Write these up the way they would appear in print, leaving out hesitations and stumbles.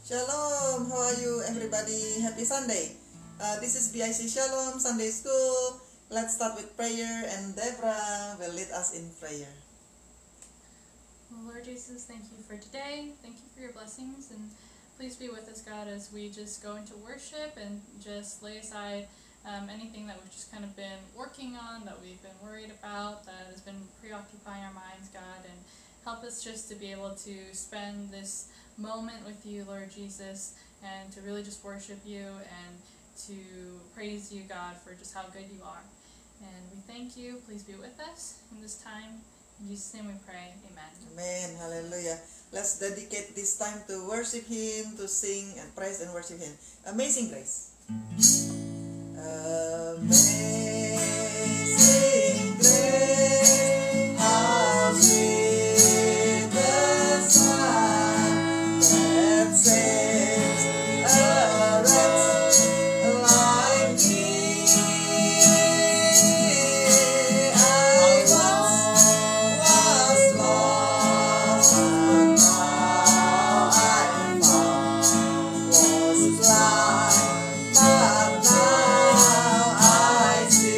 Shalom, how are you everybody? Happy Sunday. This is BIC Shalom Sunday School. Let's start with prayer and Deborah will lead us in prayer. Lord Jesus, thank you for today. Thank you for your blessings, and please be with us, God, as we just go into worship and just lay aside anything that we've just kind of been working on, that we've been worried about, that has been preoccupying our minds, God, and help us just to be able to spend this moment with you, Lord Jesus, and to really just worship you and to praise you, God, for just how good you are. And we thank you. Please be with us in this time. In Jesus' name we pray. Amen. Amen. Hallelujah. Let's dedicate this time to worship Him, to sing and praise and worship Him. Amazing Grace. Amazing Grace, how sweet the sound that saves a wretch like me. I was lost, but now I'm found. Was blind, but now I see.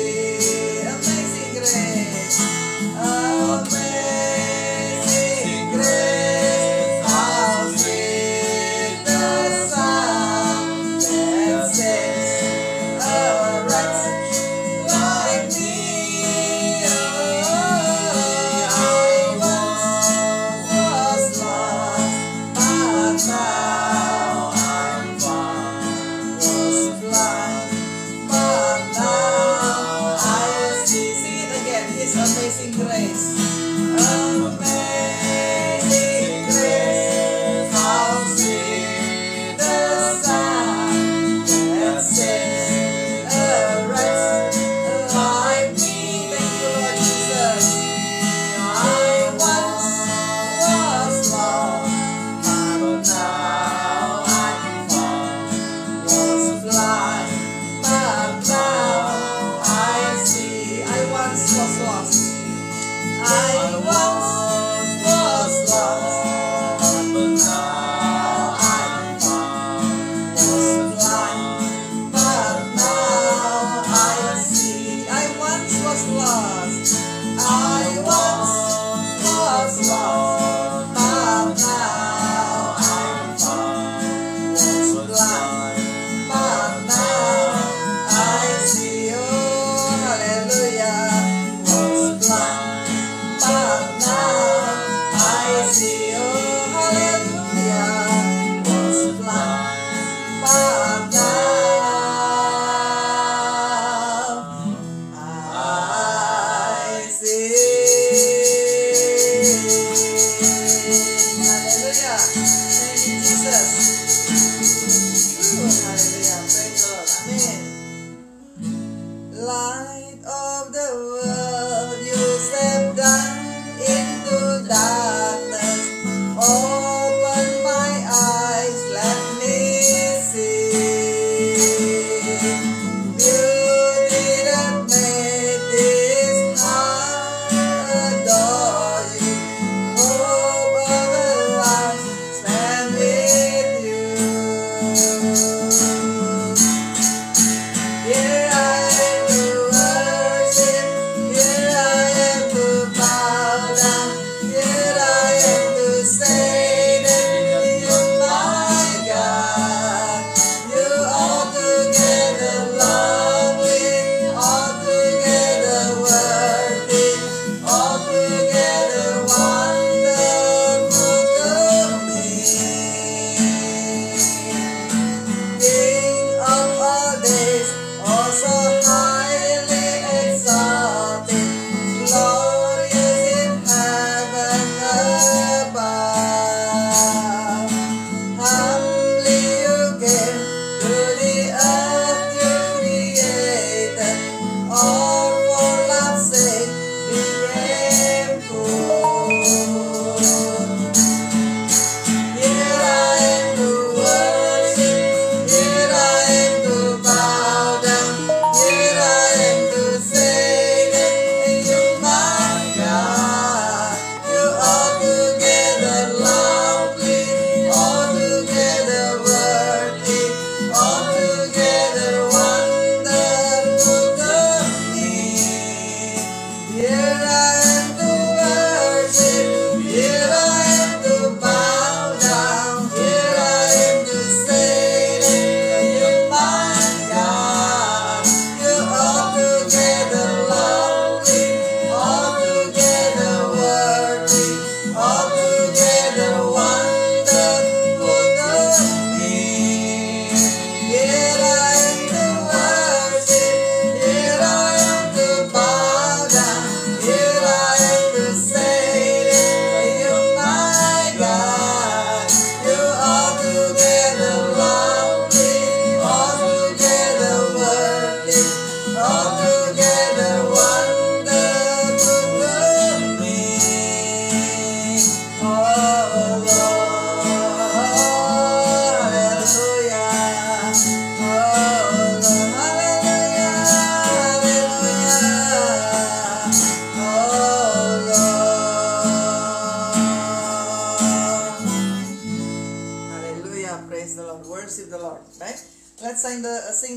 Hallelujah. Praise the Lord. Worship the Lord. Right? Let's sing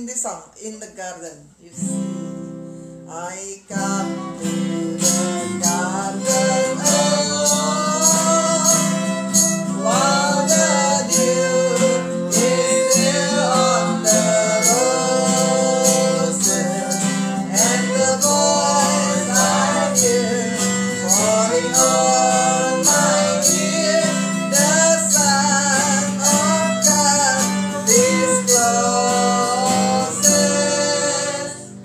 this song in the garden. You see, I come to the garden alone, while the dew is still on the roses, and the voice I hear pouring on my ear, the Son of God is closest,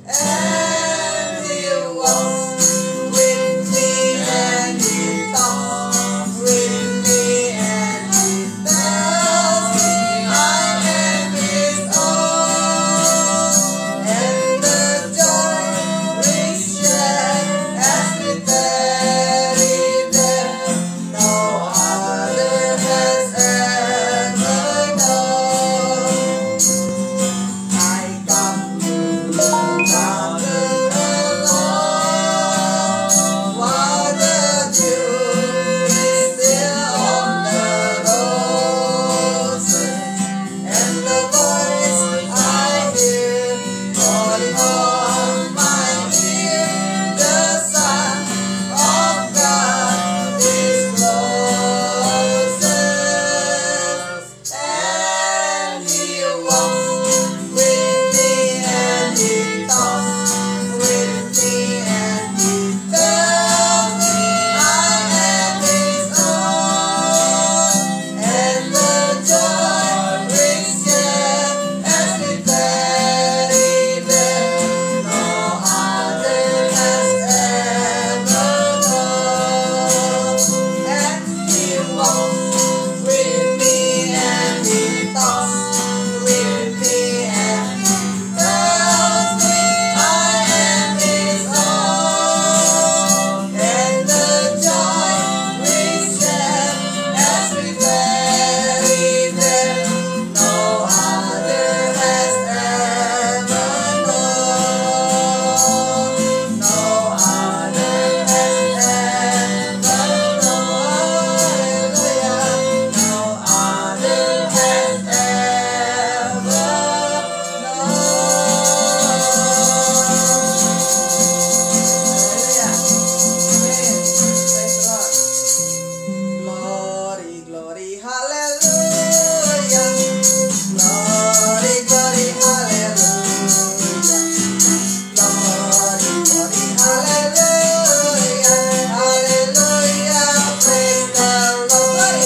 and He walks with me and He talks with me and He tells me I am His own, and the joy rings shed as we tarry there, no other has ever known. I come to the garden alone, while the dew is still on the roses, and the voice I hear calling on my ear, the Son of God is closest, and He walks with me and He talks with me and He tells me I am His own, and the joy rings shed as we tarry there, no other has ever known. And He walks with me and He talks with me and He tells me I am His own, and the joy rings shed as we tarry there, no other has ever known, no other has ever known, hallelujah, no other has ever known. Hallelujah. Amen. Praise the Lord. Glory, glory, hallelujah. Glory, glory, hallelujah. Glory, glory, hallelujah. Hallelujah. Praise the Lord.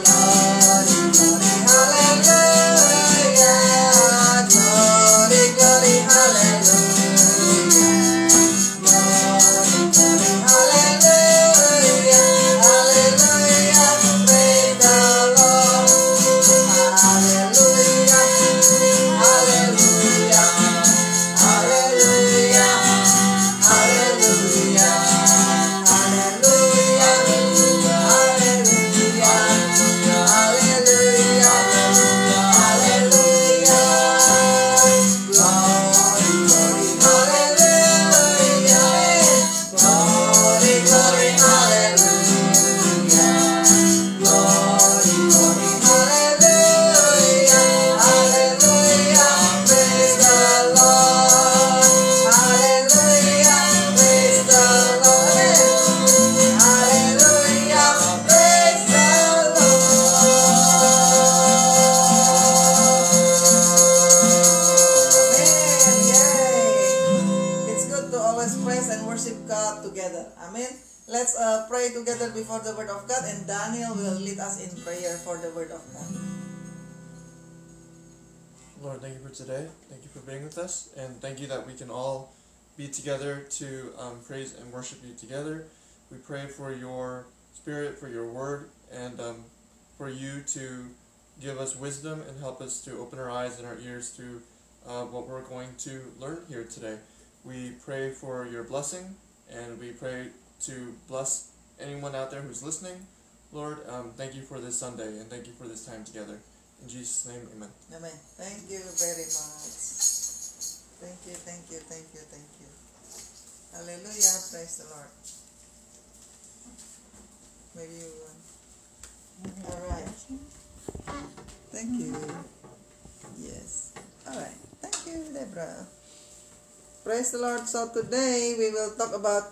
Glory, glory, hallelujah. Glory, glory, hallelujah. Glory, glory, hallelujah. Hallelujah. Praise the Lord. Hallelujah. Hallelujah. Hallelujah. Hallelujah. It's good to always praise and worship God together. Amen. Let's pray together before the Word of God, and Daniel will lead us in prayer for the Word of God. Lord, thank you for today. Thank you for being with us, and thank you that we can all be together to praise and worship you together. We pray for your Spirit, for your word, and for you to give us wisdom and help us to open our eyes and our ears to what we're going to learn here today. We pray for your blessing, and we pray to bless anyone out there who's listening. Lord, thank you for this Sunday, and thank you for this time together. In Jesus' name, amen. Amen. Thank you very much. Thank you, thank you, thank you, thank you. Hallelujah. Praise the Lord. Maybe you want. All right. Thank you. Yes. All right. Thank you, Deborah. Praise the Lord. So today we will talk about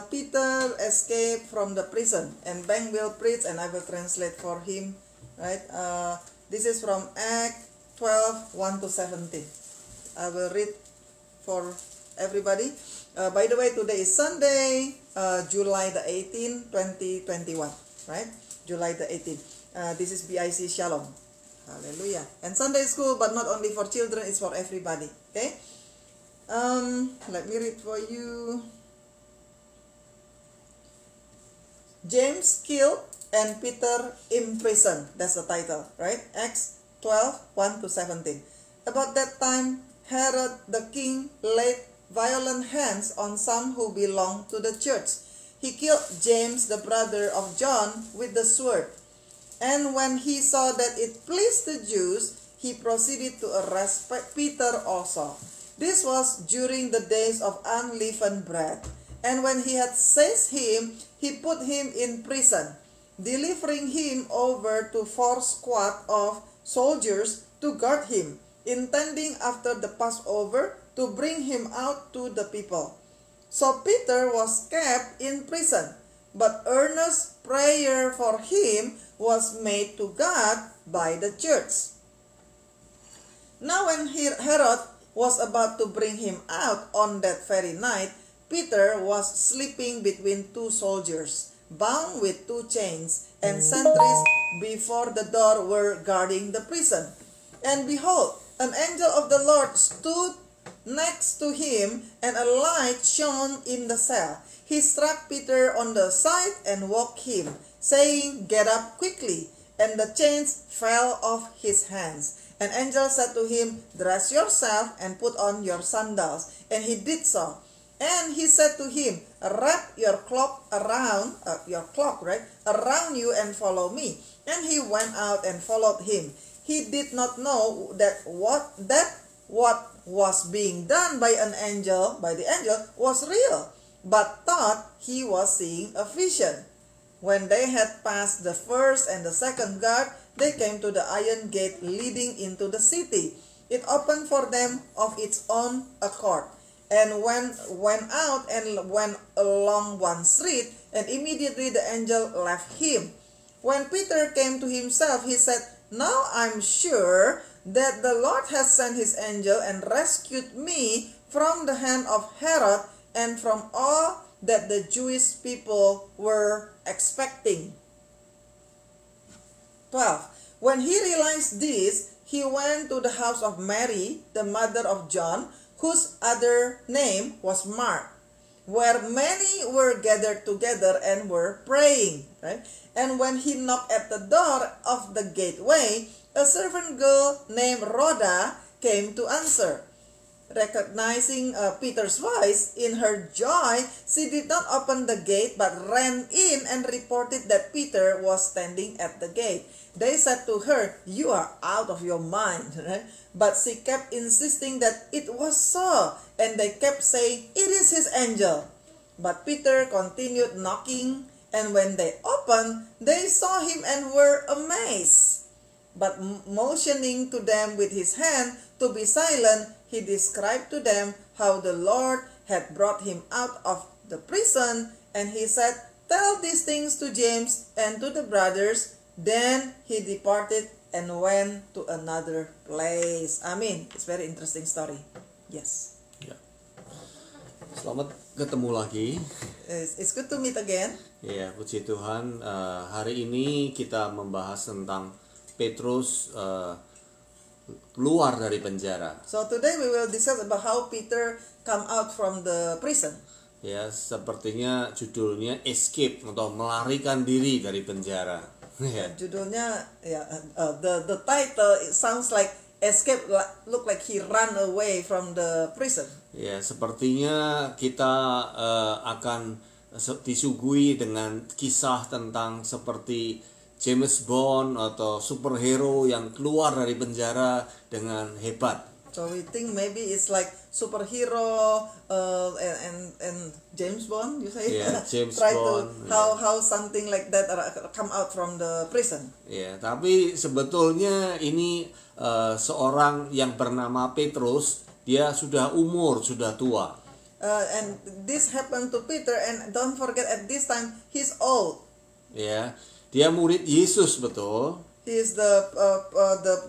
Peter escape from the prison, and Bang will preach and I will translate for him. Right. This is from Acts 12, 1 to 17. I will read for everybody. By the way, today is Sunday, July the 18th, 2021. Right? July the 18th. This is BIC Shalom. Hallelujah. And Sunday school, but not only for children, it's for everybody. Okay? Let me read for you. James killed and Peter imprisoned. That's the title, right? Acts 12, 1 to 17. About that time, Herod the king laid violent hands on some who belonged to the church. He killed James, the brother of John, with the sword. And when he saw that it pleased the Jews, he proceeded to arrest Peter also. This was during the days of unleavened bread. And when he had seized him, he put him in prison, delivering him over to 4 squad of soldiers to guard him, intending after the Passover to bring him out to the people. So Peter was kept in prison, but earnest prayer for him was made to God by the church. Now when Herod was about to bring him out on that very night, Peter was sleeping between 2 soldiers, bound with 2 chains, and sentries before the door were guarding the prison. And behold, an angel of the Lord stood next to him, and a light shone in the cell. He struck Peter on the side and woke him, saying, "Get up quickly." And the chains fell off his hands. An angel said to him, "Dress yourself and put on your sandals." And he did so. And he said to him, "Wrap your cloak around you and follow me." And he went out and followed him. He did not know that what was being done by the angel was real, but thought he was seeing a vision. When they had passed the first and the second guard, they came to the iron gate leading into the city. It opened for them of its own accord, and went out and went along one street, and immediately the angel left him. When Peter came to himself, he said, "Now I'm sure that the Lord has sent his angel and rescued me from the hand of Herod and from all that the Jewish people were expecting." 12. When he realized this, he went to the house of Mary, the mother of John, whose other name was Mark, where many were gathered together and were praying. Right? And when he knocked at the door of the gateway, a servant girl named Rhoda came to answer. Recognizing Peter's voice, in her joy, she did not open the gate but ran in and reported that Peter was standing at the gate. They said to her, "You are out of your mind." Right? But she kept insisting that it was so, and they kept saying, "It is his angel." But Peter continued knocking, and when they opened, they saw him and were amazed. But motioning to them with his hand to be silent, he described to them how the Lord had brought him out of the prison, and he said, "Tell these things to James and to the brothers." Then he departed and went to another place. Amin. It's very interesting story. Yes. Ya. Selamat ketemu lagi. It's good to meet again. Ya, puji Tuhan. Hari ini kita membahas tentang Petrus keluar dari penjara. So today we will discuss about how Peter come out from the prison. Ya, sepertinya judulnya Escape atau melarikan diri dari penjara. Ya. Judulnya the title, it sounds like escape, look like he ran away from the prison. Ya, sepertinya kita akan disuguhi dengan kisah tentang seperti James Bond atau superhero yang keluar dari penjara dengan hebat. So we think maybe it's like superhero and James Bond, you say? Yeah, James Try Bond, to how something like that come out from the prison. Ya, tapi sebetulnya ini seorang yang bernama Petrus, dia sudah umur, sudah tua. And this happened to Peter, and don't forget at this time he's old. Ya, dia murid Yesus, betul. He is the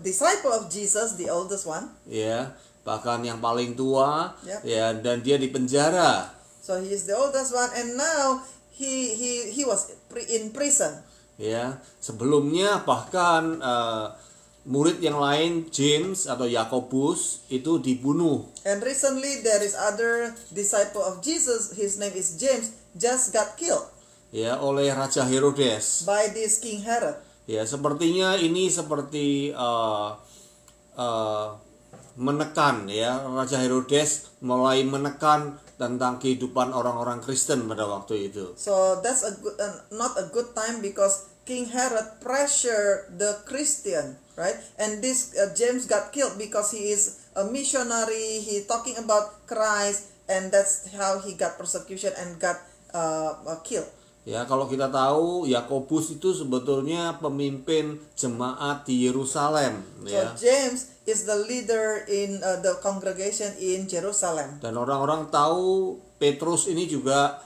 disciple of Jesus, the oldest one. Ya, bahkan yang paling tua. Yep. Ya, dan dia di penjara. So he is the oldest one, and now he was in prison. Ya, sebelumnya bahkan murid yang lain, James atau Yakobus, itu dibunuh. And recently there is other disciple of Jesus, his name is James, just got killed Ya, oleh Raja Herodes. by this King Herod. Ya, sepertinya ini seperti menekan, ya, Raja Herodes mulai menekan tentang kehidupan orang-orang Kristen pada waktu itu. So that's not a good time, because King Herod pressured the Christian, right? And this James got killed because he is a missionary. He talking about Christ, and that's how he got persecution and got killed. Ya, kalau kita tahu Yakobus itu sebetulnya pemimpin jemaat di Yerusalem, So ya. James is the leader in the congregation in Jerusalem. Dan orang-orang tahu Petrus ini juga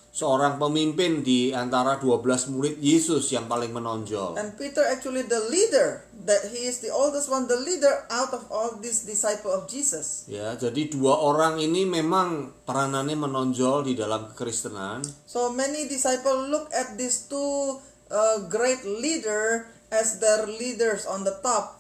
seorang pemimpin di antara 12 murid Yesus yang paling menonjol. And Peter actually the leader, that he is the oldest one, the leader out of all these disciples of Jesus. Ya, jadi dua orang ini memang peranannya menonjol di dalam kekristenan. So many disciples look at these two great leader as their leaders on the top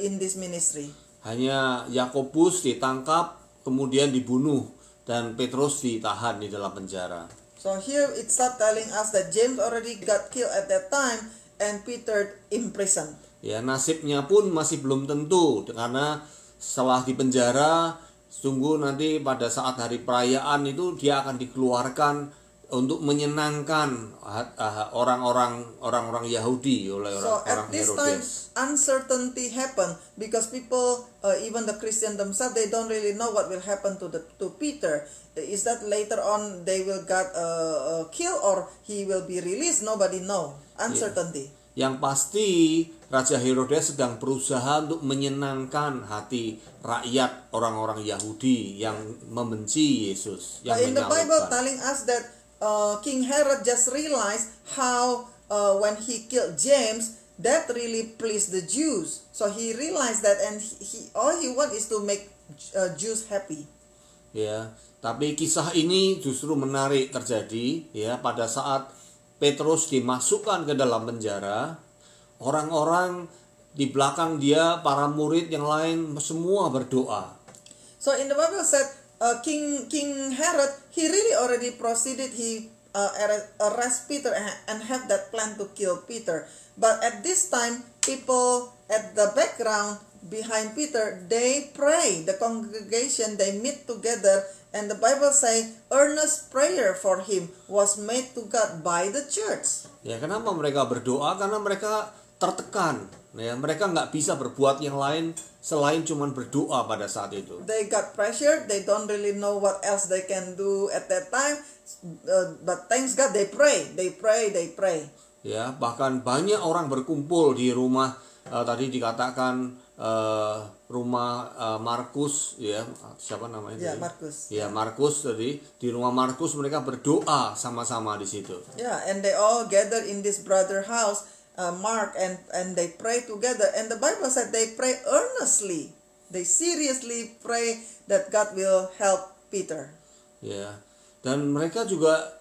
in this ministry. Hanya Yakobus ditangkap, kemudian dibunuh, dan Petrus ditahan di dalam penjara. So here it start telling us that James already got killed at that time and Peter imprisoned. Ya, nasibnya pun masih belum tentu, karena setelah di penjara, sungguh nanti pada saat hari perayaan itu dia akan dikeluarkan untuk menyenangkan orang-orang Yahudi oleh So orang at this time Herodes. uncertainty happen because people, even the Christian themselves, they don't really know what will happen to Peter. Is that later on they will get killed or he will be released? Nobody know. Uncertainty. Yang pasti Raja Herodes sedang berusaha untuk menyenangkan hati rakyat orang-orang Yahudi yang membenci Yesus, yang But in the Bible menyalibkan. telling us that King Herod just realized how when he killed James, that really pleased the Jews. So he realized that, and he all he want is to make Jews happy. Ya, tapi kisah ini justru menarik terjadi ya pada saat Petrus dimasukkan ke dalam penjara. Orang-orang di belakang dia, para murid yang lain semua berdoa. So in the Bible said King Herod, he really already proceeded, he arrest Peter and have that plan to kill Peter. But at this time, people at the background behind Peter, they pray. The congregation, they meet together, and the Bible say earnest prayer for him was made to God by the church. Ya, kenapa mereka berdoa? Karena mereka tertekan. Ya, mereka nggak bisa berbuat yang lain selain cuman berdoa pada saat itu. They got pressured. They don't really know what else they can do at that time. But thanks God, they pray. They pray. They pray. Ya, bahkan banyak orang berkumpul di rumah tadi dikatakan rumah Markus, ya, siapa namanya? Ya, tadi? Markus. Ya, Markus tadi di rumah Markus mereka berdoa sama-sama di situ. Yeah, and they all gather in this brother house, Mark, and they pray together. And the Bible said they pray earnestly. They seriously pray that God will help Peter. Ya, dan mereka juga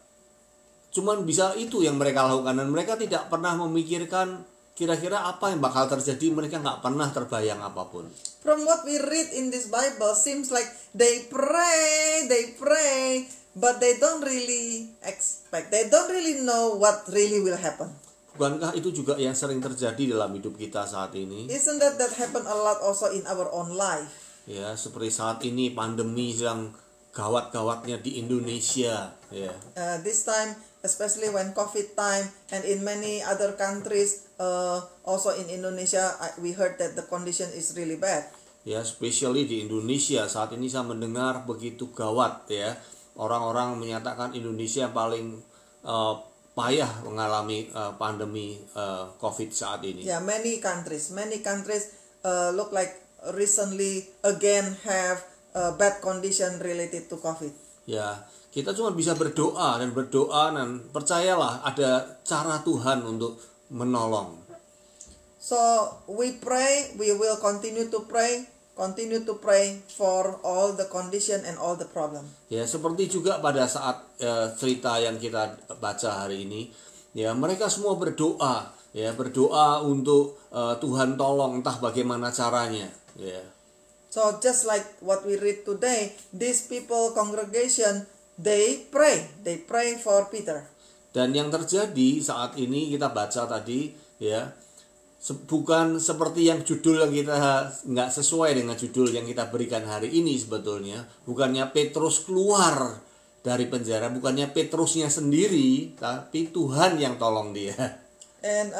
cuman bisa itu yang mereka lakukan, dan mereka tidak pernah memikirkan kira-kira apa yang bakal terjadi. Mereka nggak pernah terbayang apapun. From what we read in this Bible, seems like they pray, but they don't really expect. They don't really know what really will happen. Bukankah itu juga yang sering terjadi dalam hidup kita saat ini? Isn't that happen a lot also in our own life? Ya, seperti saat ini pandemi yang gawat-gawatnya di Indonesia, ya. This time, especially when COVID time, and in many other countries, also in Indonesia, we heard that the condition is really bad. Ya, especially di Indonesia saat ini saya mendengar begitu gawat ya. Orang-orang menyatakan Indonesia paling payah mengalami pandemi COVID saat ini. Yeah, many countries look like recently again have bad condition related to COVID. Ya, kita cuma bisa berdoa dan percayalah ada cara Tuhan untuk menolong. So we pray, we will continue to pray for all the condition and all the problem. Ya, seperti juga pada saat cerita yang kita baca hari ini, ya mereka semua berdoa, ya berdoa untuk Tuhan tolong entah bagaimana caranya, ya. So just like what we read today, these people congregation they pray for Peter. Dan yang terjadi saat ini kita baca tadi, ya bukan seperti yang judul yang kita nggak sesuai dengan judul yang kita berikan hari ini sebetulnya. Bukannya Petrus keluar dari penjara, bukannya Petrusnya sendiri, tapi Tuhan yang tolong dia. And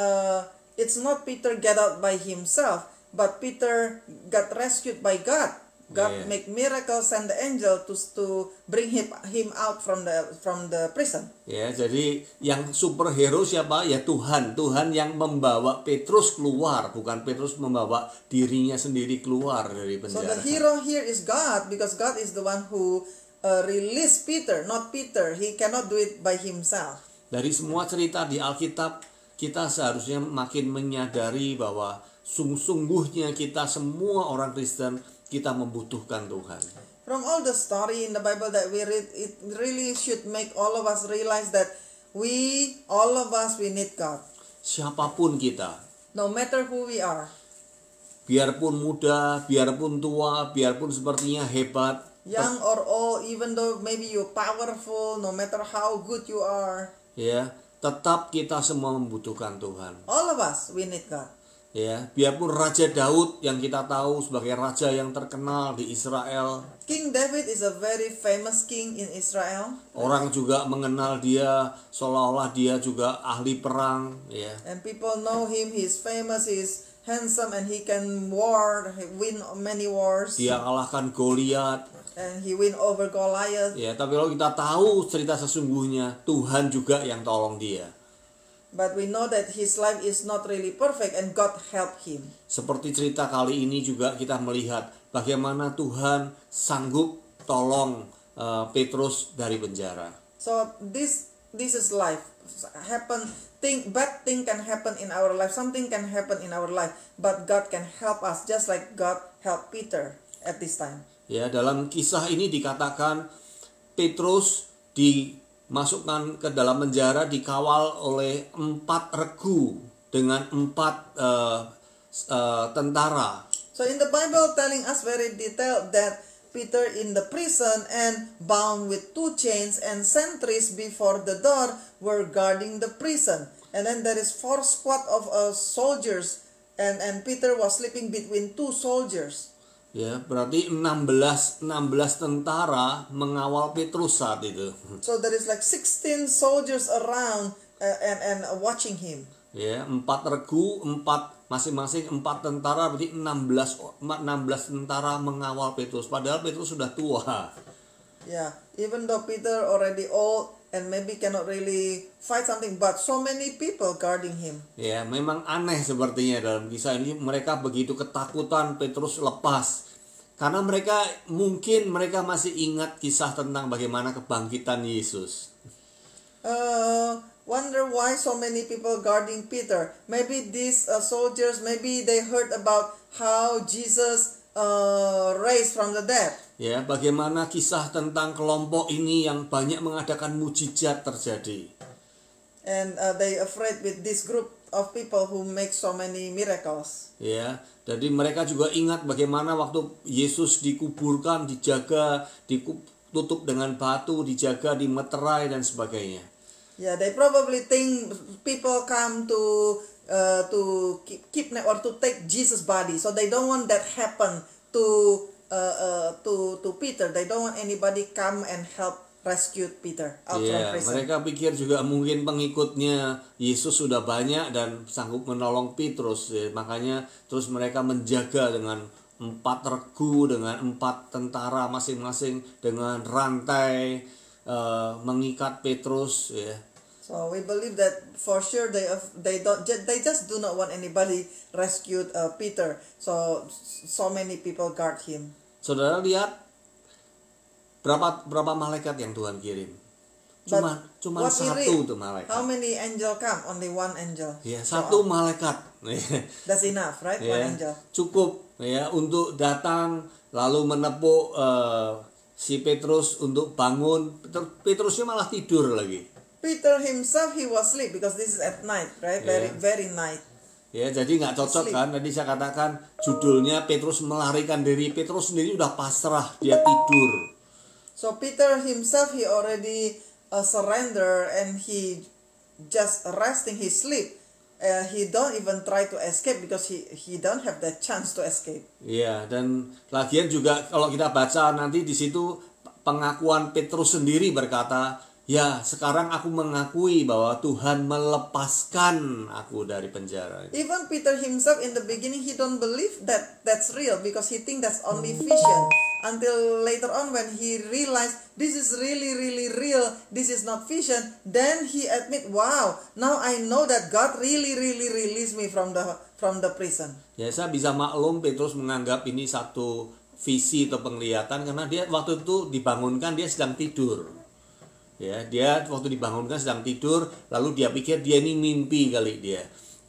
it's not Peter get out by himself, but Peter got rescued by God. God Yeah. make miracles, send the angel to bring him out from the prison. Ya, jadi yang superhero siapa? Ya Tuhan. Tuhan yang membawa Petrus keluar, bukan Petrus membawa dirinya sendiri keluar dari So penjara. the hero here is God, because God is the one who released Peter, not Peter. He cannot do it by himself. Dari semua cerita di Alkitab, kita seharusnya makin menyadari bahwa sungguhnya kita semua orang Kristen, kita membutuhkan Tuhan. From all the story in the Bible that we read, it really should make all of us realize that all of us need God. Siapapun kita, No matter who we are, biarpun muda, biarpun tua, biarpun sepertinya hebat, young or old, even though maybe you're powerful, no matter how good you are, ya, tetap kita semua membutuhkan Tuhan. all of us, we need God. Ya, biarpun Raja Daud yang kita tahu sebagai raja yang terkenal di Israel, King David is a very famous king in Israel, orang juga mengenal dia seolah-olah dia juga ahli perang, ya. and people know him. He's famous, he's handsome, and he can win many wars, Dia kalahkan Goliat. and he win over Goliath. Ya, tapi kalau kita tahu cerita sesungguhnya, Tuhan juga yang tolong dia. But we know that his life is not really perfect, and God helped him. Seperti cerita kali ini juga kita melihat bagaimana Tuhan sanggup tolong Petrus dari penjara. So this is life. Bad thing can happen in our life. Something can happen in our life, but God can help us, just like God helped Peter at this time. Ya, dalam kisah ini dikatakan Petrus dimasukkan ke dalam penjara dikawal oleh 4 regu dengan 4 tentara. So in the Bible telling us very detailed that Peter in the prison and bound with 2 chains, and sentries before the door were guarding the prison. And then there is 4 squad of soldiers, and Peter was sleeping between 2 soldiers. Ya, berarti 16 tentara mengawal Petrus saat itu. So there is like 16 soldiers around and watching him. Ya, 4 regu, masing-masing 4 tentara, berarti 16 tentara mengawal Petrus. Padahal Petrus sudah tua. Yeah, even though Peter already old and maybe cannot really fight something, but so many people guarding him. Ya, memang aneh sepertinya dalam kisah ini, mereka begitu ketakutan Petrus lepas. Karena mereka masih ingat kisah tentang bagaimana kebangkitan Yesus. Wonder why so many people guarding Peter. Maybe these soldiers, maybe they heard about how Jesus raised from the dead. Ya, bagaimana kisah tentang kelompok ini yang banyak mengadakan mujizat terjadi. And they afraid with this group of people who make so many miracles. Ya, jadi mereka juga ingat bagaimana waktu Yesus dikuburkan, dijaga, ditutup dengan batu, dijaga, dimeterai dan sebagainya. Yeah, they probably think people come to kidnap or to take Jesus' body, so they don't want that happen to Peter. They don't want anybody come and help rescue Peter out from prison. Mereka pikir juga mungkin pengikutnya Yesus sudah banyak dan sanggup menolong Petrus, ya, makanya terus mereka menjaga dengan 4 regu dengan 4 tentara masing-masing dengan rantai mengikat Petrus, ya. So we believe that for sure they just do not want anybody rescued Peter. So many people guard him. Saudara lihat berapa malaikat yang Tuhan kirim? Cuma What we satu read, tuh malaikat. how many angel come? Only one angel. Ya, show satu up. malaikat. That's enough, right? Ya, One angel. cukup ya untuk datang lalu menepuk si Petrus untuk bangun. Petrusnya malah tidur lagi. Peter himself, he was asleep because this is at night, right? Yeah. Very night. Ya, jadi nggak cocok Sleep. kan? Tadi saya katakan judulnya Petrus melarikan diri. Petrus sendiri udah pasrah, dia tidur. So Peter himself, he already surrender and he just resting, he sleep. He don't even try to escape because he don't have the chance to escape. Iya, dan lagian juga kalau kita baca nanti di situ pengakuan Petrus sendiri berkata, ya sekarang aku mengakui bahwa Tuhan melepaskan aku dari penjara. Even Peter himself in the beginning, he don't believe that that's real because he think that's only vision. Until later on when he realized this is really real, this is not vision, then he admit, wow, now I know that God really released me from the prison. Ya, saya bisa maklum Petrus menganggap ini satu visi atau penglihatan karena dia waktu itu dibangunkan dia sedang tidur. Ya, dia waktu dibangunkan sedang tidur, lalu dia pikir dia ini mimpi kali dia.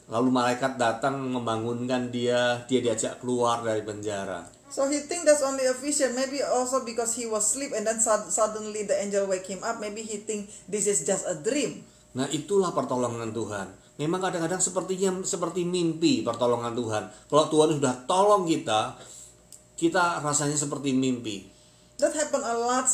Lalu malaikat datang membangunkan dia diajak keluar dari penjara. So he think that's only a vision, maybe also because he was asleep and then suddenly the angel wake him up, maybe he think this is just a dream. Nah, itulah pertolongan Tuhan. Memang kadang-kadang seperti mimpi pertolongan Tuhan. Kalau Tuhan sudah tolong kita rasanya seperti mimpi. That happen a lot,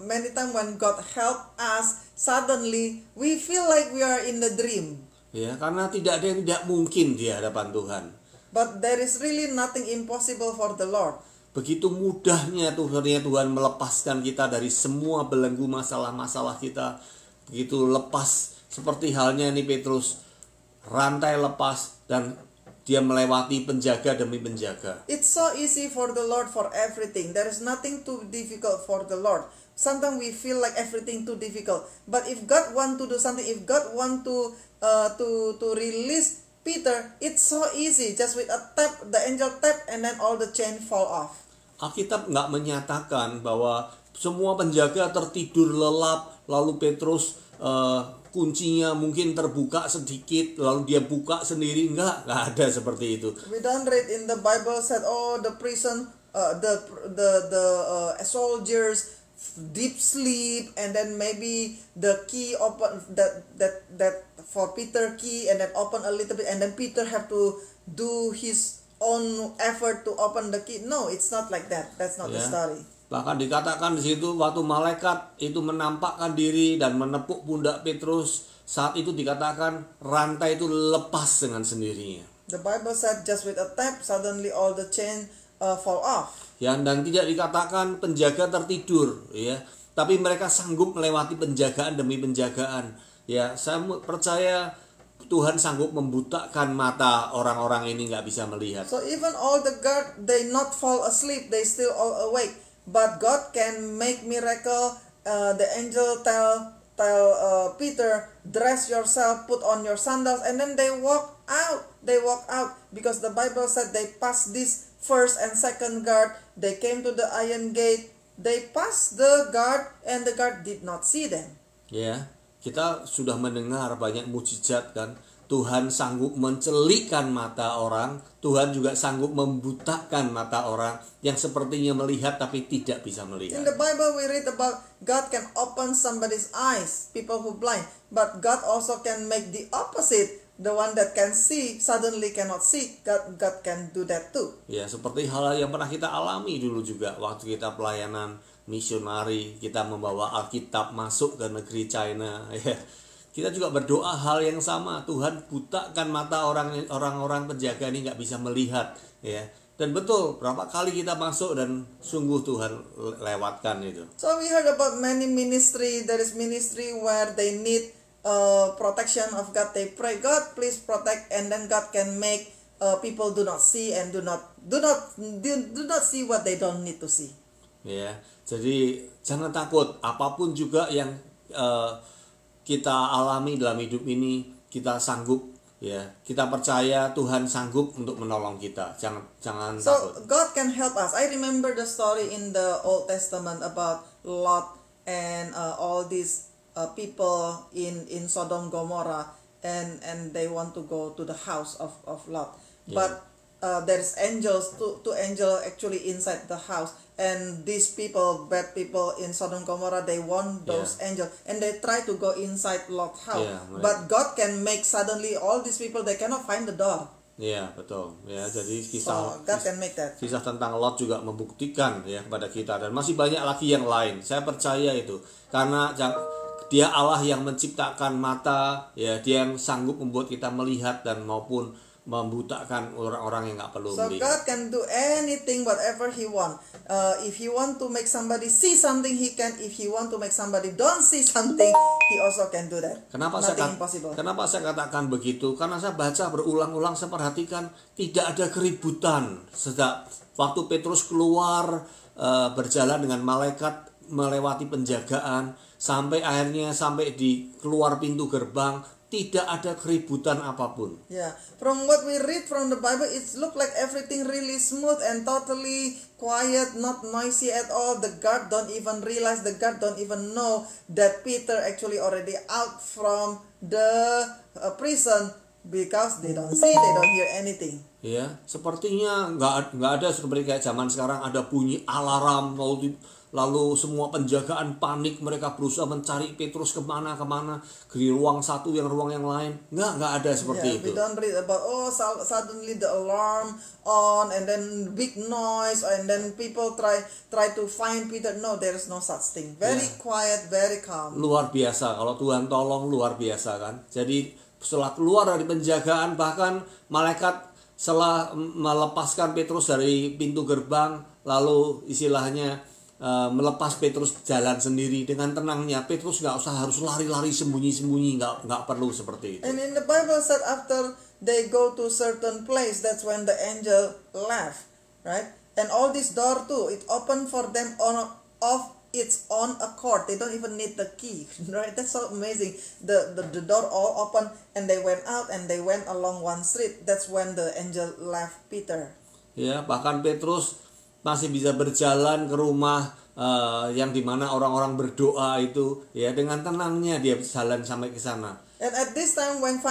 many times when God help us, suddenly we feel like we are in the dream. Ya, karena tidak ada yang tidak mungkin di hadapan Tuhan. But there is really nothing impossible for the Lord. Begitu mudahnya Tuhan melepaskan kita dari semua belenggu masalah-masalah kita. Begitu lepas seperti halnya ini Petrus, rantai lepas dan dia melewati penjaga demi penjaga. It's so easy for the Lord for everything. There is nothing too difficult for the Lord. Sometimes we feel like everything too difficult. But if God want to do something, if God want to release Peter, it's so easy. Just with a tap, the angel tap, and then all the chain fall off. Alkitab nggak menyatakan bahwa semua penjaga tertidur lelap, lalu Petrus kuncinya mungkin terbuka sedikit, lalu dia buka sendiri. Nggak ada seperti itu. We don't read in the Bible said, oh, the prison, the soldiers deep sleep, and then maybe the key open that for Peter key, and then open a little bit, and then Peter have to do his own effort to open the key. No, it's not like that. That's not the story. Bahkan dikatakan di situ waktu malaikat itu menampakkan diri dan menepuk pundak Petrus, saat itu dikatakan rantai itu lepas dengan sendirinya. The Bible said just with a tap, suddenly all the chain fall off. Ya, dan tidak dikatakan penjaga tertidur, ya, tapi mereka sanggup melewati penjagaan demi penjagaan. Ya, saya percaya Tuhan sanggup membutakan mata orang-orang ini nggak bisa melihat. So even all the guard, they not fall asleep, they still all awake. But God can make miracle. The angel tell Peter, dress yourself, put on your sandals, and then they walk out. They walk out because the Bible said they passed this first and second guard. They came to the iron gate. They passed the guard, and the guard did not see them. Ya, kita sudah mendengar banyak mujizat kan. Tuhan sanggup mencelikkan mata orang, Tuhan juga sanggup membutakan mata orang yang sepertinya melihat tapi tidak bisa In melihat. the Bible we read about God can open somebody's eyes, people who blind, but God also can make the opposite. The one that can see suddenly cannot see. God can do that too. Ya, seperti hal yang pernah kita alami dulu juga waktu kita pelayanan misionari, kita membawa Alkitab masuk ke negeri China. Ya, kita juga berdoa hal yang sama. Tuhan butakan mata orang-orang penjaga ini nggak bisa melihat. Ya, dan betul berapa kali kita masuk dan sungguh Tuhan lewatkan itu. So we heard about many ministry. There is ministry where they need protection of God. They pray, God please protect, and then God can make people do not see and do not see what they don't need to see. Ya, jadi jangan takut apapun juga yang kita alami dalam hidup ini, kita sanggup, ya. Kita percaya Tuhan sanggup untuk menolong kita. Jangan So takut. God can help us. I remember the story in the Old Testament about Lot and all these people in Sodom Gomorrah, and they want to go to the house of Lot, but there's angels, two angels actually inside the house, and these people, bad people in Sodom Gomorrah, they want those angels, and they try to go inside Lot's house, but God can make suddenly all these people, they cannot find the door. Ya, betul. Ya, jadi So God can make that. kisah tentang Lot juga membuktikan ya kepada kita, dan masih banyak lagi yang lain. Saya percaya itu karena Dia Allah yang menciptakan mata, ya, Dia yang sanggup membuat kita melihat dan maupun membutakan orang-orang yang nggak perlu So melihat. God can do anything, whatever He want. If He want to make somebody see something, He can. If He want to make somebody don't see something, He also can do that. Nothing impossible. Kenapa saya katakan begitu? Karena saya baca berulang-ulang, saya perhatikan tidak ada keributan sejak waktu Petrus keluar berjalan dengan malaikat melewati penjagaan sampai akhirnya sampai di keluar pintu gerbang. Tidak ada keributan apapun. Yeah, from what we read from the Bible, it look like everything really smooth and totally quiet, not noisy at all. The guard don't even realize, the guard don't even know that Peter actually already out from the prison because they don't see, they don't hear anything. Ya, sepertinya nggak ada seperti kayak zaman sekarang ada bunyi alarm lalu semua penjagaan panik, mereka berusaha mencari Petrus kemana di ruang satu yang ruang yang lain. Nggak ada seperti itu. We don't read about suddenly the alarm on and then big noise and then people try to find Peter. No, there is no such thing. Very quiet, very calm. Luar biasa, kalau Tuhan tolong luar biasa kan. Jadi setelah keluar dari penjagaan, bahkan malaikat setelah melepaskan Petrus dari pintu gerbang, lalu istilahnya melepas Petrus jalan sendiri dengan tenangnya. Petrus nggak usah harus lari-lari sembunyi-sembunyi, nggak perlu seperti itu. And in the Bible said after they go to certain place, that's when the angel left, right? And all this door too, it opened for them of its own accord. They don't even need the key, right? That's so amazing. The door all open and they went out and they went along one street. That's when the angel left Peter. Ya, bahkan Petrus masih bisa berjalan ke rumah yang dimana orang-orang berdoa itu, ya, dengan tenangnya dia jalan sampai ke sana. And at this time when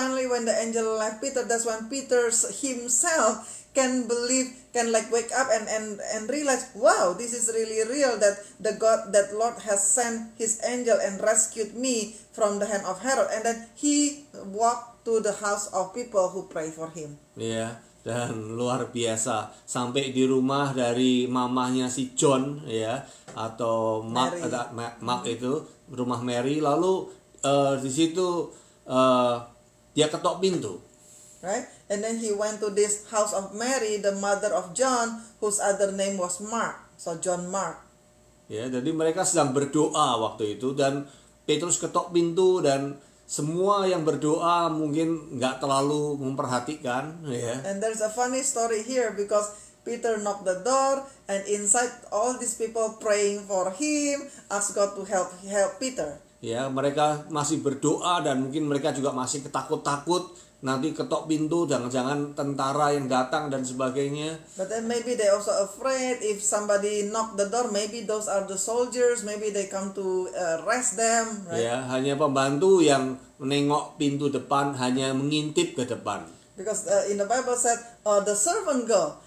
the angel left Peter, that's when Peter himself can believe, can like wake up and realize, wow, this is really real, that the God, that Lord has sent His angel and rescued me from the hand of Herod. And then he walked to the house of people who pray for him. Ya. Dan luar biasa sampai di rumah dari mamahnya si John, ya, atau Mark itu rumah Mary, lalu di situ dia ketok pintu, right? And then he went to this house of Mary, the mother of John, whose other name was Mark, so John Mark. Ya, jadi mereka sedang berdoa waktu itu dan Petrus ketok pintu dan semua yang berdoa mungkin nggak terlalu memperhatikan, ya. And there's a funny story here because Peter knocked the door and inside all these people praying for him, ask God to help Peter. Ya, mereka masih berdoa dan mungkin mereka juga masih ketakut-takut nanti ketok pintu, jangan-jangan tentara yang datang dan sebagainya. But then maybe they also afraid if somebody knock the door, maybe those are the soldiers, maybe they come to arrest them, right? Ya, hanya pembantu yang menengok pintu depan, hanya mengintip ke depan. Because in the Bible said the servant girl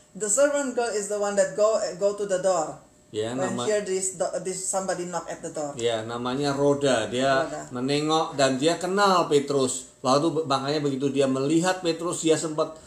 is the one that go to the door. Ya, when hear this somebody knock at the door. Ya, namanya Roda. Dia menengok dan dia kenal Petrus. Lalu makanya begitu dia melihat Petrus, dia sempat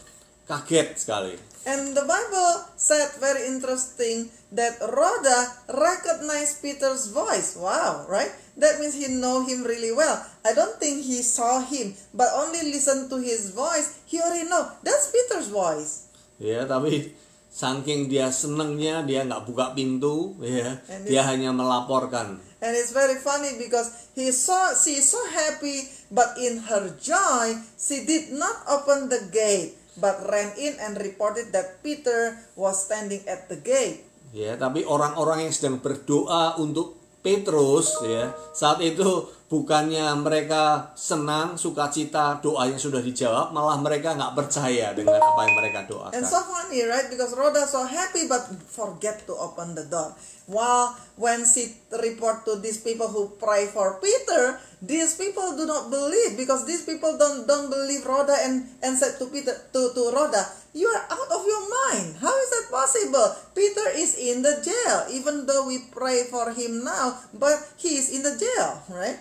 kaget sekali. And the Bible said very interesting that Roda recognized Peter's voice. Wow, right? That means he know him really well. I don't think he saw him, but only listen to his voice. He already know that's Peter's voice. Ya, tapi saking dia senengnya, dia nggak buka pintu, ya, dia hanya melaporkan. And it's very funny because she is so happy, but in her joy, she did not open the gate. but ran in and reported that Peter was standing at the gate. Ya, tapi orang-orang yang sedang berdoa untuk Petrus ya, saat itu bukannya mereka senang, sukacita, doanya sudah dijawab, malah mereka nggak percaya dengan apa yang mereka doakan. And so funny, right? Because Rhoda so happy but forget to open the door. While when she report to these people who pray for Peter, these people do not believe, because these people don't believe Rhoda and said to Peter to Rhoda, "You are out of your mind. How is that possible? Peter is in the jail, even though we pray for him now, but he is in the jail," right?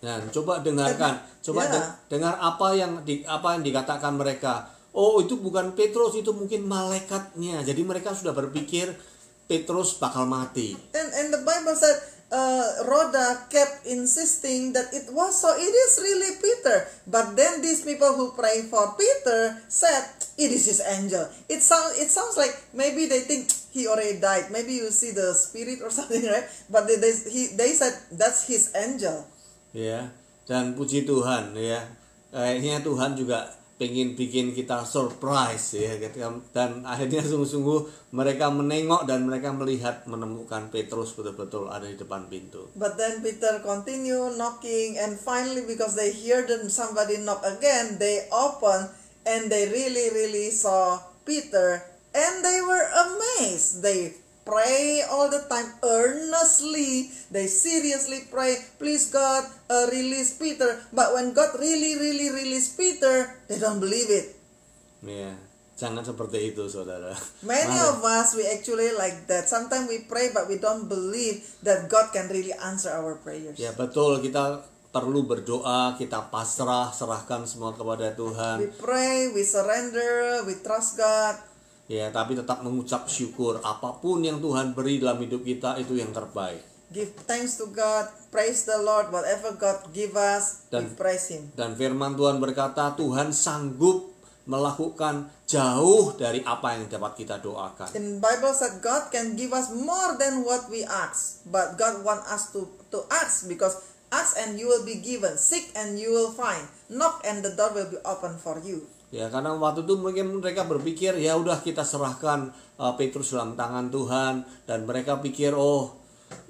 Nah, coba dengarkan, dengar apa yang dikatakan mereka. Oh, itu bukan Petrus, itu mungkin malaikatnya. Jadi mereka sudah berpikir Petrus bakal mati. And the Bible said Rhoda kept insisting that it is really Peter. But then these people who pray for Peter said it is his angel. It sounds like maybe they think he already died. Maybe you see the spirit or something, right? But they said that's his angel. Ya, dan puji Tuhan ya. Kayaknya Tuhan juga pengen bikin kita surprise ya, dan akhirnya sungguh-sungguh mereka menengok dan mereka menemukan Petrus betul-betul ada di depan pintu. But then Peter continue knocking, and finally because they hear somebody knock again, they open and they really saw Peter, and they were amazed. They pray all the time earnestly. They seriously pray, please God, release Peter. But when God really release Peter, they don't believe it. Ya, jangan seperti itu, saudara. Many of us, we actually like that. Sometimes we pray but we don't believe that God can really answer our prayers. Ya, betul, kita perlu berdoa, kita serahkan semua kepada Tuhan. We pray, we surrender, we trust God. Ya, tapi tetap mengucap syukur, apapun yang Tuhan beri dalam hidup kita itu yang terbaik. Give thanks to God, praise the Lord, whatever God give us, we praise Him. Dan firman Tuhan berkata, Tuhan sanggup melakukan jauh dari apa yang dapat kita doakan. In Bible said God can give us more than what we ask, but God want us to ask, because ask and you will be given, seek and you will find, knock and the door will be open for you. Ya, karena waktu itu mungkin mereka berpikir ya udah kita serahkan Petrus dalam tangan Tuhan, dan mereka pikir oh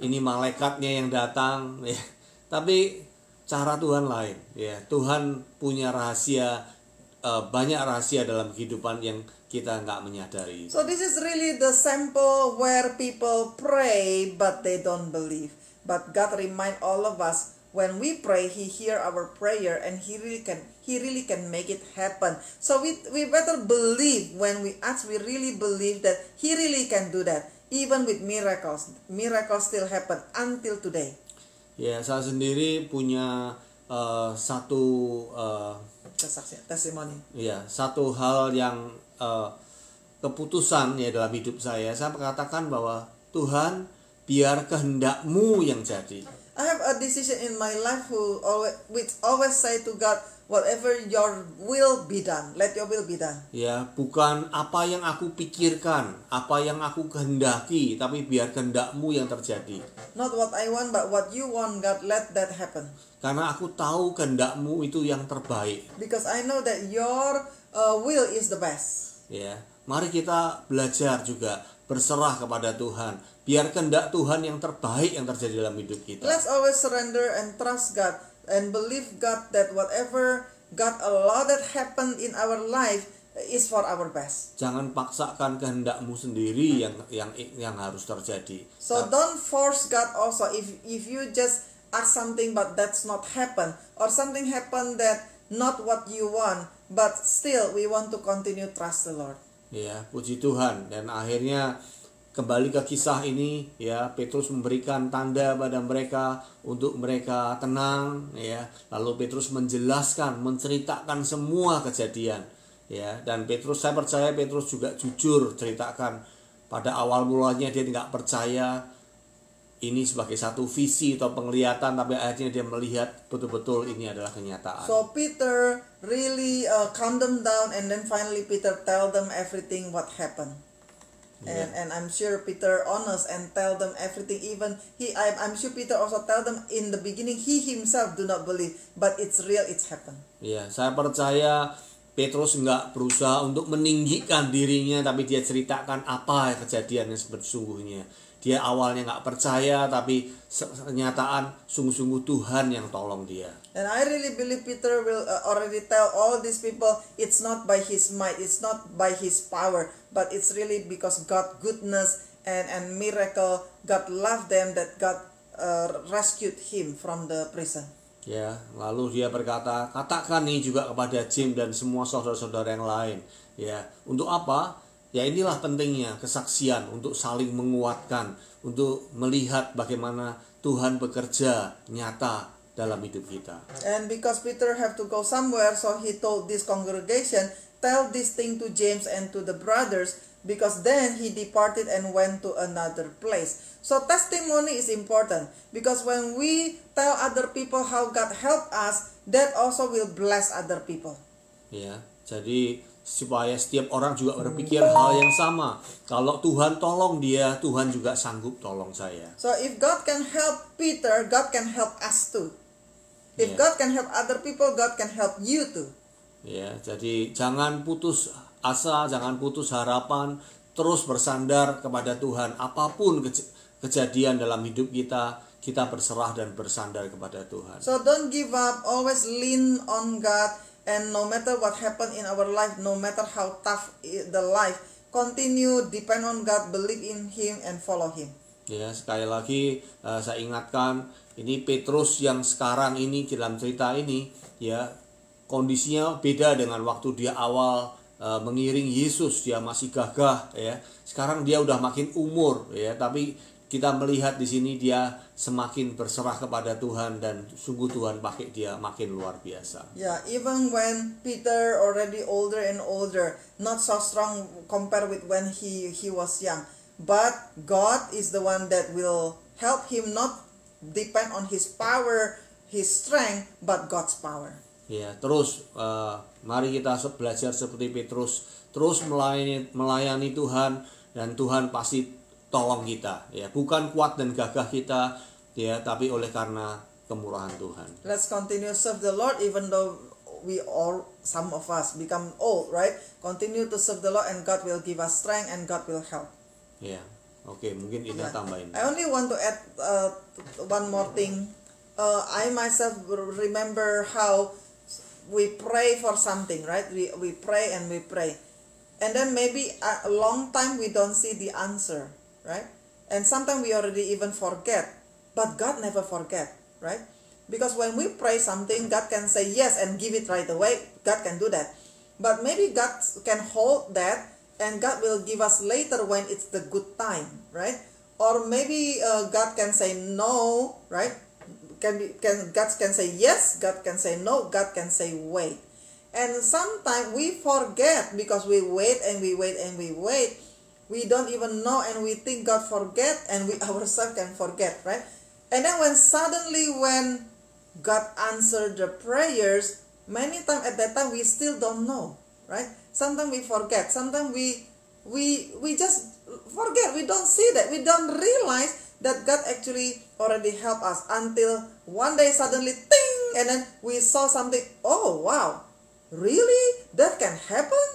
ini malaikatnya yang datang ya. Tapi cara Tuhan lain ya. Tuhan punya rahasia, banyak rahasia dalam kehidupan yang kita nggak menyadari. So this is really the sample where people pray but they don't believe. But God remind all of us, when we pray, He hear our prayer and He really can make it happen. So we better believe when we ask. We really believe that He really can do that. Even with miracles still happen until today. Ya, saya sendiri punya satu testimony. Ya, satu hal yang keputusan ya dalam hidup saya. Saya mengatakan bahwa Tuhan, biar kehendak-Mu yang jadi. I have a decision in my life which always say to God, whatever your will be done, let your will be done. Ya, bukan apa yang aku pikirkan, apa yang aku kehendaki, tapi biar kehendak-Mu yang terjadi. Not what I want, but what you want, God, let that happen. Karena aku tahu kehendak-Mu itu yang terbaik. Because I know that your will is the best. Ya, mari kita belajar juga berserah kepada Tuhan. Biar kehendak Tuhan yang terbaik yang terjadi dalam hidup kita. Let's always surrender and trust God and believe God that whatever God allow that happen in our life is for our best. Jangan paksakan kehendak-Mu sendiri yang harus terjadi. So don't force God also. If you just ask something but that's not happen, or something happen that not what you want, but still we want to continue trust the Lord. Ya, puji Tuhan. Dan akhirnya kembali ke kisah ini ya, Petrus memberikan tanda pada mereka untuk mereka tenang ya. Lalu Petrus menjelaskan, menceritakan semua kejadian ya. Dan saya percaya Petrus juga jujur ceritakan. Pada awal mulanya dia tidak percaya ini sebagai satu visi atau penglihatan, tapi akhirnya dia melihat betul-betul ini adalah kenyataan. So Peter really calm them down, and then finally Peter tell them everything what happened. And I'm sure Peter honest and tell them everything. Even I'm sure Peter also tell them in the beginning he himself do not believe, but it's real, it's happened. Ya, saya percaya Petrus nggak berusaha untuk meninggikan dirinya, tapi dia ceritakan apa kejadian yang sesungguhnya. Dia awalnya nggak percaya, tapi kenyataan sungguh-sungguh Tuhan yang tolong dia. And I really believe Peter will already tell all these people it's not by his might, it's not by his power, but it's really because God goodness and miracle, God loved them, that God rescued him from the prison. Ya, lalu dia berkata, katakan nih juga kepada James dan semua saudara-saudara yang lain. Ya, untuk apa? Ya inilah pentingnya kesaksian, untuk saling menguatkan, untuk melihat bagaimana Tuhan bekerja nyata dalam hidup kita. And because Peter have to go somewhere, so he told this congregation, tell this thing to James and to the brothers, because then he departed and went to another place. So testimony is important, because when we tell other people how God helped us, that also will bless other people. Ya, jadi supaya setiap orang juga berpikir hal yang sama. Kalau Tuhan tolong dia, Tuhan juga sanggup tolong saya. So if God can help Peter, God can help us too. If Yeah. God can help other people, God can help you too. Ya, jadi jangan putus asa, jangan putus harapan, terus bersandar kepada Tuhan. Apapun kejadian dalam hidup kita, kita berserah dan bersandar kepada Tuhan. So don't give up, always lean on God. And no matter what happened in our life, no matter how tough the life, continue depend on God, believe in Him, and follow Him. Ya, sekali lagi saya ingatkan, ini Petrus yang sekarang ini dalam cerita ini, ya kondisinya beda dengan waktu dia awal mengiring Yesus. Dia masih gagah, ya. Sekarang dia udah makin umur, ya. Tapi kita melihat di sini dia semakin berserah kepada Tuhan, dan sungguh Tuhan pakai dia makin luar biasa. Yeah, even when Peter already older and older, not so strong compared with when he was young, but God is the one that will help him, not depend on his power, his strength, but God's power. Ya, terus mari kita belajar seperti Petrus, terus melayani Tuhan, dan Tuhan pasti tolong kita, ya, bukan kuat dan gagah kita, ya, tapi oleh karena kemurahan Tuhan. Let's continue serve the Lord even though we all, some of us become old, right? Continue to serve the Lord and God will give us strength and God will help. Ya, oke, mungkin ini tambahin. I only want to add one more thing. I myself remember how we pray for something, right? We pray and we pray, and then maybe a long time we don't see the answer, right? And sometimes we already even forget, but God never forget, right? Because when we pray something, God can say yes and give it right away. God can do that, but maybe God can hold that, and God will give us later when it's the good time, right? Or maybe God can say no, right? God can say yes, God can say no, God can say wait. And sometimes we forget because we wait and we wait and we wait. We don't even know, and we think God forget, and we ourselves can forget, right? And then when God answered the prayers, many times at that time we still don't know, right? Sometimes we forget, sometimes we just forget, we don't see that, we don't realize that God actually already helped us, until one day suddenly ting, and then we saw something. Oh wow, really? That can happen?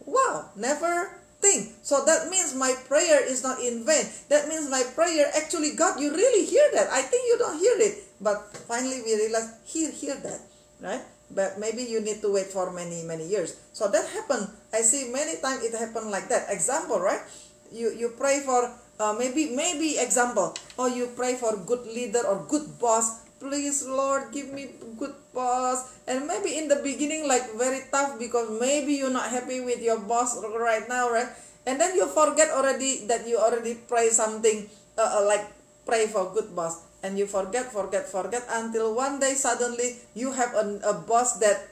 Wow, never think. So that means my prayer is not in vain. That means my prayer actually, God, you really hear that. I think you don't hear it, but finally we realize He hear that, right? But maybe you need to wait for many years. So that happened. I see many times it happened like that. Example, right? You pray for maybe example. Oh, you pray for good leader or good boss. Please, Lord, give me good boss. And maybe in the beginning, like very tough, because maybe you're not happy with your boss right now, right? And then you forget already that you already pray something like pray for good boss, and you forget until one day suddenly you have a boss that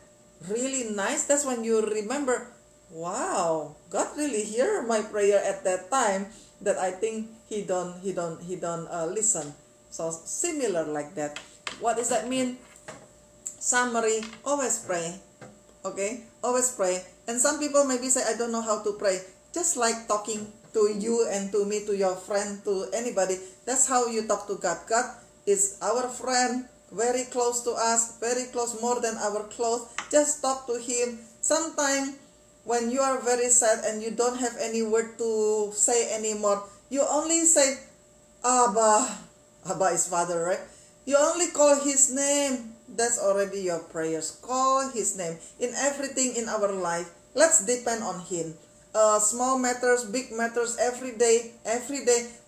really nice. That's when you remember, wow, God really hear my prayer at that time, that I think he don't listen. So similar like that. What does that mean? Summary: always pray. Okay, always pray. And some people maybe say, I don't know how to pray. Just like talking to you and to me, to your friend, to anybody. That's how you talk to God. God is our friend, very close to us, very close, more than our close. Just talk to Him. Sometimes when you are very sad and you don't have any word to say anymore, you only say, Abba. Abba is father, right? You only call his name. That's already your prayers. Call his name. In everything in our life, let's depend on him. Small matters, big matters, every day,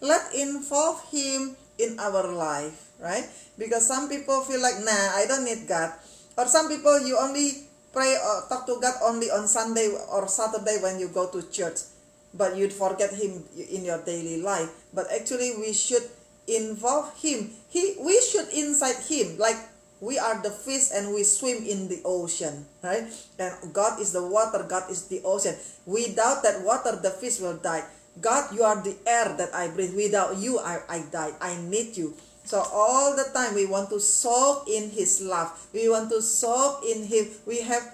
let involve him in our life, right? Because some people feel like, nah, I don't need God. Or some people, you only pray or talk to God only on Sunday or Saturday when you go to church, but you forget him in your daily life. But actually, we should involve him. We should inside him, like we are the fish and we swim in the ocean, right? And God is the water, God is the ocean. Without that water, the fish will die. God, you are the air that I breathe. Without you, I die. I need you. So all the time we want to soak in his love. We want to soak in him. We have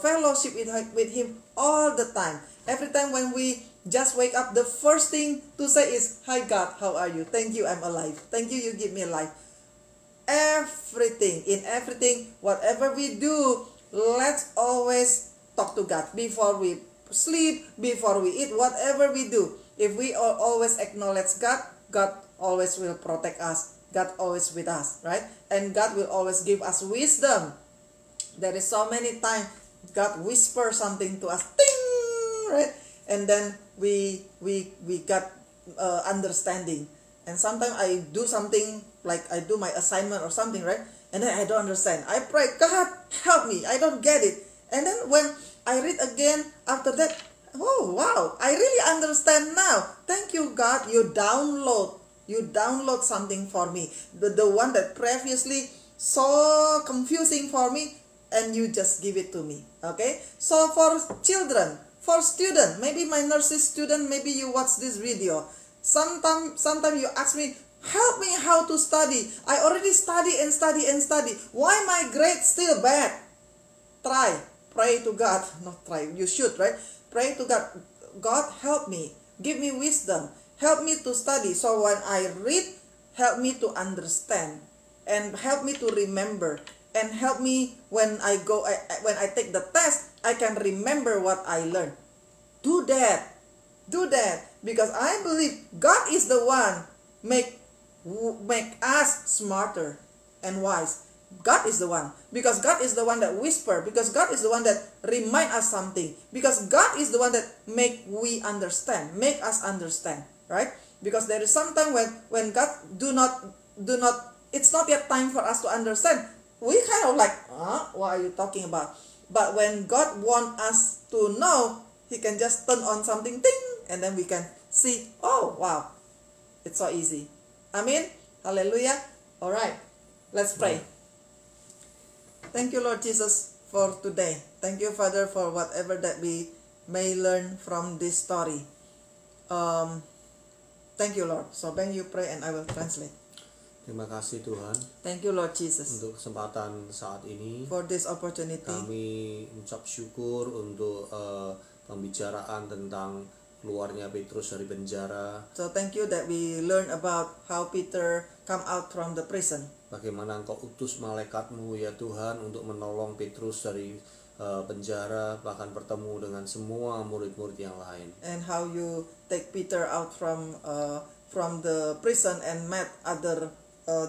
fellowship with him all the time. Every time when we just wake up, the first thing to say is, hi God, how are you? Thank you, I'm alive. Thank you, you give me life. In everything, whatever we do, let's always talk to God. Before we sleep, before we eat, whatever we do, if we always acknowledge God, God always will protect us. God always with us, right? And God will always give us wisdom. There is so many times God whispers something to us, ting, right? And then we got understanding. And sometimes I do something, like I do my assignment or something, right? And then I don't understand. I pray, God, help me. I don't get it. And then when I read again after that, oh wow, I really understand now. Thank you, God. You download something for me. The one that previously so confusing for me, and you just give it to me. Okay? So for children, for student, maybe my nursery student, maybe you watch this video. Sometimes you ask me, help me how to study. I already study. Why my grade still bad? Pray to God. Not try, you should, right? Pray to God. God, help me. Give me wisdom. Help me to study. So when I read, help me to understand. And help me to remember. And help me when I take the test, I can remember what I learned. Do that. Because I believe God is the one make us smarter and wise. God is the one. Because God is the one that whisper. Because God is the one that remind us something. Because God is the one that make us understand. Right? Because there is some time when God do not, it's not yet time for us to understand. We kind of like, what are you talking about? But when God want us to know, he can just turn on something, ting, and then we can see, oh wow, it's so easy. Amen. Hallelujah. All right, let's pray. Thank you, Lord Jesus, for today. Thank you, Father, for whatever that we may learn from this story. Thank you, Lord. So when you pray and I will translate. Terima kasih Tuhan. Thank you, Lord Jesus, untuk kesempatan saat ini. For this opportunity. Kami mengucap syukur untuk pembicaraan tentang keluarnya Petrus dari penjara. So thank you that we learn about how Peter come out from the prison. Bagaimana Engkau utus malaikatmu ya Tuhan untuk menolong Petrus dari penjara, bahkan bertemu dengan semua murid-murid yang lain. And how you take Peter out from the prison and met other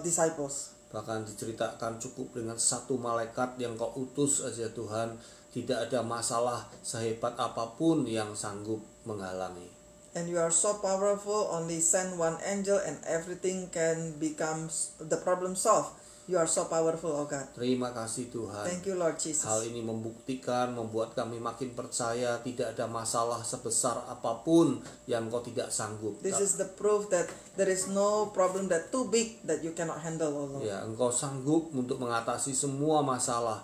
disciples. Bahkan diceritakan cukup dengan satu malaikat yang Kau utus aja Tuhan, tidak ada masalah sehebat apapun yang sanggup menghalangi. And you are so powerful, only send one angel and everything can become the problem solved. You are so powerful, oh God. Terima kasih Tuhan. Thank you, Lord Jesus. Hal ini membuat kami makin percaya tidak ada masalah sebesar apapun yang Kau tidak sanggup. This is the proof that there is no problem that too big that you cannot handle, oh Lord. Ya, Engkau sanggup untuk mengatasi semua masalah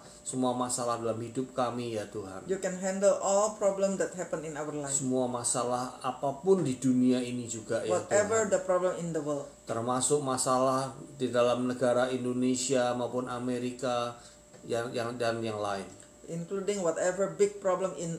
dalam hidup kami ya Tuhan. You can handle all problem that happen in our life. Semua masalah apapun di dunia ini juga ya Whatever Tuhan. the problem in the world. Termasuk masalah di dalam negara Indonesia maupun Amerika dan yang lain. Including whatever big problem in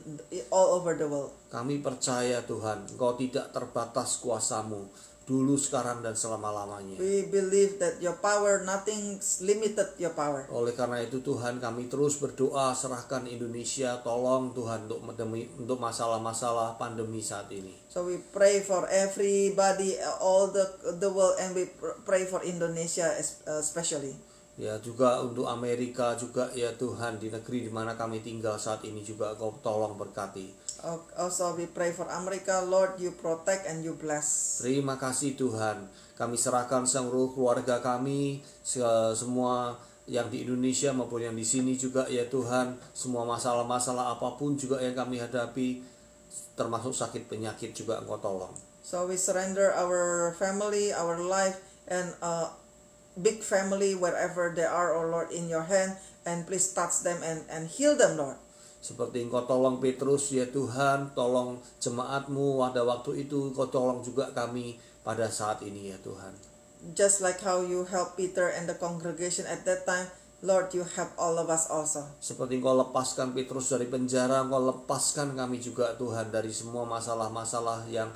all over the world. Kami percaya Tuhan, Engkau tidak terbatas kuasa-Mu. dulu, sekarang, dan selama-lamanya. We believe that your power, nothing's limited your power. Oleh karena itu Tuhan, kami terus berdoa, serahkan Indonesia, tolong Tuhan untuk masalah-masalah pandemi saat ini. So we pray for everybody, all the world, and we pray for Indonesia especially. Ya, juga untuk Amerika juga ya Tuhan, di negeri di mana kami tinggal saat ini juga Kau tolong berkati. Also we pray for America, Lord, you protect and you bless. Terima kasih Tuhan. Kami serahkan seluruh keluarga kami, semua yang di Indonesia maupun yang di sini juga ya Tuhan, semua masalah-masalah apapun juga yang kami hadapi, termasuk sakit penyakit juga Engkau tolong. So we surrender our family, our life, and big family wherever they are, oh Lord, in your hand, and please touch them and heal them, Lord. Seperti Engkau tolong Petrus ya Tuhan, tolong jemaat-Mu pada waktu itu, Engkau tolong juga kami pada saat ini ya Tuhan. Just like how you help Peter and the congregation at that time, Lord, you help all of us also. Seperti Engkau lepaskan Petrus dari penjara, Engkau lepaskan kami juga Tuhan dari semua masalah-masalah yang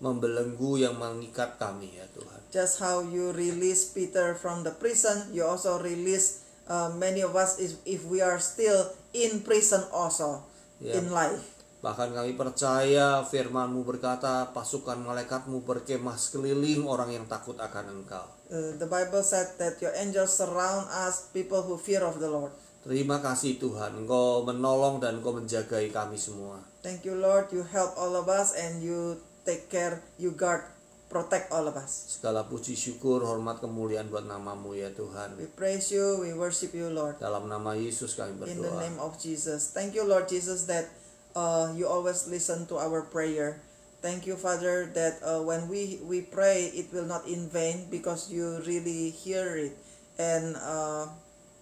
membelenggu, yang mengikat kami ya Tuhan. Just how you release Peter from the prison, you also release many of us if we are still in prison also in life. Bahkan kami percaya firman-Mu berkata, pasukan malaikat-Mu berkemah sekeliling orang yang takut akan Engkau. The Bible said that your angels surround us, people who fear of the Lord. Terima kasih Tuhan, Engkau menolong dan Engkau menjagai kami semua. Thank you Lord, you help all of us and you take care, you guard, protect all of us. Segala puji syukur, hormat, kemuliaan buat nama-Mu ya Tuhan. We praise you, we worship you Lord. Dalam nama Yesus kami berdoa. In the name of Jesus. Thank you Lord Jesus that you always listen to our prayer. Thank you Father that when we pray it will not in vain because you really hear it. And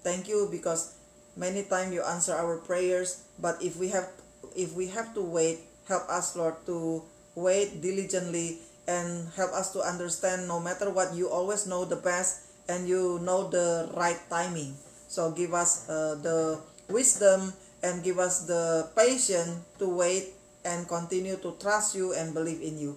thank you because many times you answer our prayers, but if we have to wait, help us Lord to wait diligently and help us to understand no matter what, you always know the best and you know the right timing. So give us the wisdom and give us the patience to wait and continue to trust you and believe in you.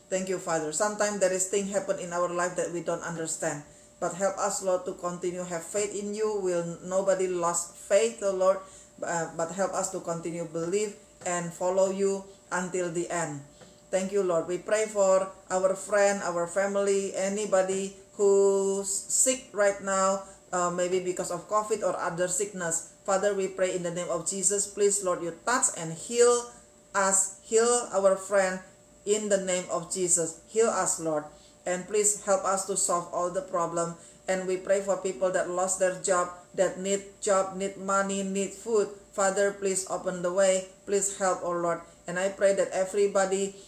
Thank you Father. Sometimes there is things happen in our life that we don't understand, but help us Lord to continue have faith in you. Nobody lost faith, oh Lord, but help us to continue believe and follow you until the end. Thank you Lord. We pray for our friend, our family, anybody who's sick right now, maybe because of COVID or other sickness. Father, we pray in the name of Jesus, please Lord, you touch and heal us, heal our friend in the name of Jesus. Heal us Lord, and please help us to solve all the problem. And we pray for people that lost their job, that need job, need money, need food. Father, please open the way, please help, oh Lord. And I pray that everybody,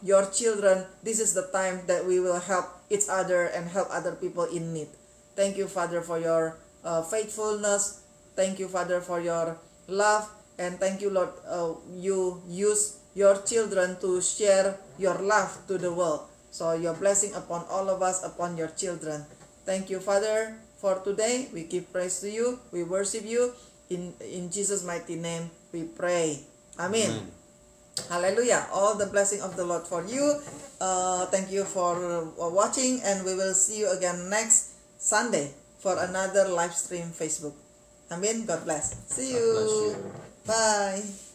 your children, this is the time that we will help each other and help other people in need. Thank you Father for your faithfulness. Thank you Father for your love. And thank you Lord, you use your children to share your love to the world. So your blessing upon all of us, upon your children. Thank you Father for today. We give praise to you. We worship you. In Jesus' mighty name we pray. Amen. Amen. Hallelujah. All the blessing of the Lord for you. Thank you for watching, and we will see you again next Sunday for another live stream Facebook. Amen. God bless. See you. God bless you. Bye.